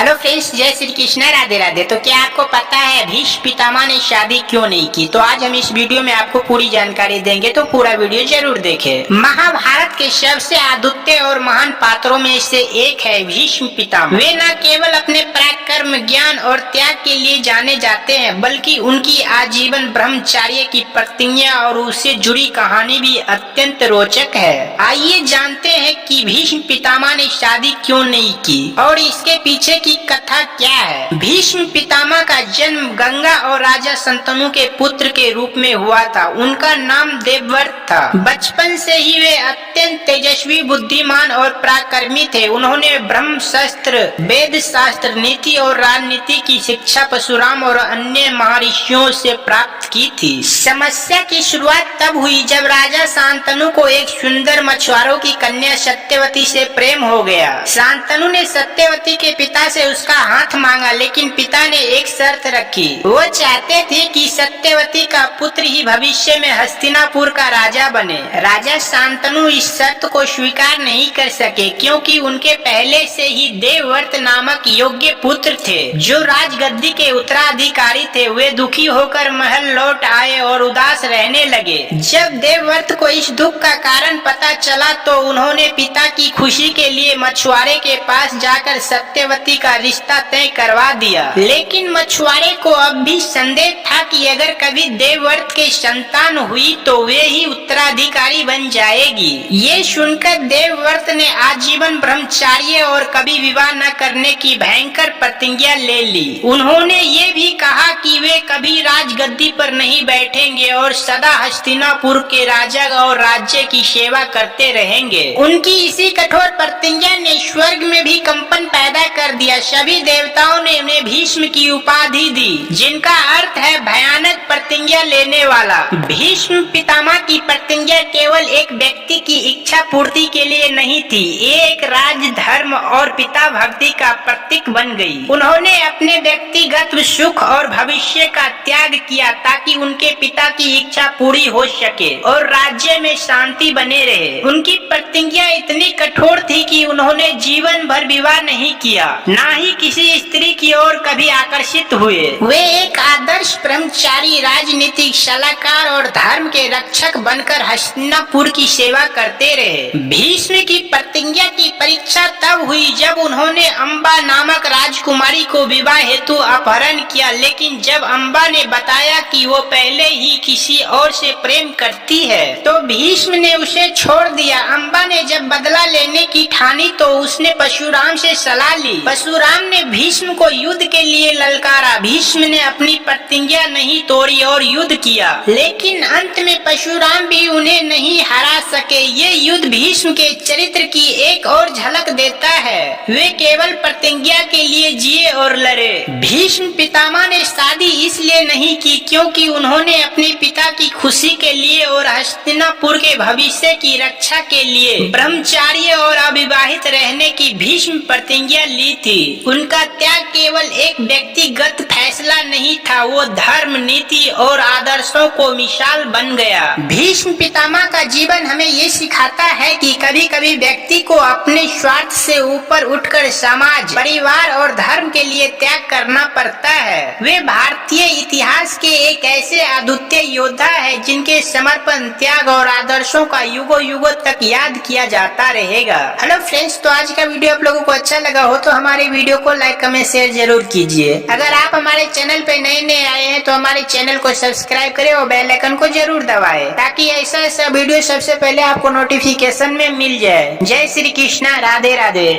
Hello friends, जय श्री कृष्णा, राधे राधे। तो क्या आपको पता है भीष्म पितामह ने शादी क्यों नहीं की? तो आज हम इस वीडियो में आपको पूरी जानकारी देंगे, तो पूरा वीडियो जरूर देखें। महाभारत के सबसे अद्वितीय और महान पात्रों में से एक है भीष्म पितामह। वे न केवल अपने पराक्रम, ज्ञान और त्याग के लिए जाने जाते हैं, बल्कि उनकी आजीवन ब्रह्मचर्य की प्रतिज्ञा और उससे जुड़ी कहानी भी अत्यंत रोचक है। आइए जानते हैं कि भीष्म पितामह ने शादी क्यों नहीं की और इसके पीछे की कथा क्या है। भीष्म पितामह का जन्म गंगा और राजा शंतनु के पुत्र के रूप में हुआ था। उनका नाम देवव्रत था। बचपन से ही वे अत्यंत तेजस्वी, बुद्धिमान और पराक्रमी थे। उन्होंने ब्रह्म शस्त्र, वेद शास्त्र, नीति और राजनीति की शिक्षा परशुराम और अन्य महर्षियों से प्राप्त की थी। समस्या की शुरुआत तब हुई जब राजा शांतनु को एक सुंदर मछुआरों की कन्या सत्यवती से प्रेम हो गया। शांतनु ने सत्यवती के पिता से उसका हाथ मांगा, लेकिन पिता ने एक शर्त रखी। वो चाहते थे कि सत्यवती का पुत्र ही भविष्य में हस्तिनापुर का राजा बने। राजा शांतनु इस शर्त को स्वीकार नहीं कर सके, क्योंकि उनके पहले से ही देवव्रत नामक योग्य पुत्र थे जो राजगद्दी के उत्तराधिकारी थे। वे दुखी होकर महल लौट आए और उदास रहने लगे। जब देवव्रत को इस दुख का कारण पता चला तो उन्होंने पिता की खुशी के लिए मछुआरे के पास जाकर सत्यवती का रिश्ता तय करवा दिया। लेकिन मछुआरे को अब भी संदेह था कि अगर कभी देवव्रत के संतान हुई तो वे ही उत्तराधिकारी बन जाएगी। ये सुनकर देवव्रत ने आजीवन ब्रह्मचर्य और कभी विवाह न करने की भयंकर प्रतिज्ञा ले ली। उन्होंने ये भी कहा कि वे कभी राजगद्दी पर नहीं बैठेंगे और सदा हस्तिनापुर के राजा और राज्य की सेवा करते रहेंगे। उनकी इसी कठोर प्रतिज्ञा ने स्वर्ग में भी कंपन पैदा कर दिया। सभी देवताओं ने उन्हें भीष्म की उपाधि दी, जिनका अर्थ है भयानक प्रतिज्ञा लेने वाला। भीष्म पितामह की प्रतिज्ञा केवल एक व्यक्ति की इच्छा पूर्ति के लिए नहीं थी, एक राज, धर्म और पिता भक्ति का प्रतीक बन गई। उन्होंने अपने व्यक्तिगत सुख और भविष्य का त्याग किया ताकि उनके पिता की इच्छा पूरी हो सके और राज्य में शांति बने रहे। उनकी प्रतिज्ञा इतनी कठोर थी कि उन्होंने जीवन भर विवाह नहीं किया, ना ही किसी स्त्री की ओर कभी आकर्षित हुए। वे एक आदर्श ब्रह्मचारी, राजनीतिक सलाहकार और धर्म के रक्षक बनकर हस्तिनापुर की सेवा करते रहे। भीष्म की प्रतिज्ञा की परीक्षा तब हुई जब उन्होंने अम्बा नामक राजकुमारी को विवाह हेतु अपहरण किया। लेकिन जब अम्बा ने बताया कि वो पहले ही किसी और से प्रेम करती है तो भीष्म ने उसे छोड़ दिया। अम्बा ने जब बदला लेने की ठानी तो उसने परशुराम से सलाह ली। परशुराम ने भीष्म को युद्ध के लिए ललकारा। भीष्म ने अपनी प्रतिज्ञा नहीं तोड़ी और युद्ध किया, लेकिन अंत में परशुराम भी उन्हें नहीं हरा सके। ये युद्ध भीष्म के चरित्र की एक और झलक देता है। वे केवल प्रतिज्ञा के लिए जिए और लड़े। भीष्म पितामह ने शादी इसलिए नहीं की क्योंकि उन्होंने अपने पिता की खुशी के लिए और हस्तिनापुर के भविष्य की रक्षा के लिए ब्रह्मचर्य और अविवाहित रहने की भीष्म प्रतिज्ञा ली थी। उनका त्याग केवल एक व्यक्तिगत फैसला नहीं था, वो धर्म, नीति और आदर्शों को मिसाल बन गया। भीष्म पितामह का जीवन हमें ये सिखाता है कि कभी कभी व्यक्ति को अपने स्वार्थ से ऊपर उठकर समाज, परिवार और धर्म के लिए त्याग करना पड़ता है। वे भारतीय इतिहास के एक ऐसे अद्वितीय योद्धा है जिनके समर्पण, त्याग और आदर्शों का युगों युगों तक याद किया जाता रहेगा। हेलो फ्रेंड्स, तो आज का वीडियो आप लोगों को अच्छा लगा हो तो हमारे वीडियो को लाइक, कमेंट, शेयर जरूर कीजिए। अगर आप हमारे चैनल पे नए आए हैं तो हमारे चैनल को सब्सक्राइब करें और बेल आइकन को जरूर दबाएं ताकि ऐसा वीडियो सबसे पहले आपको नोटिफिकेशन में मिल जाए। जय श्री कृष्णा, राधे राधे।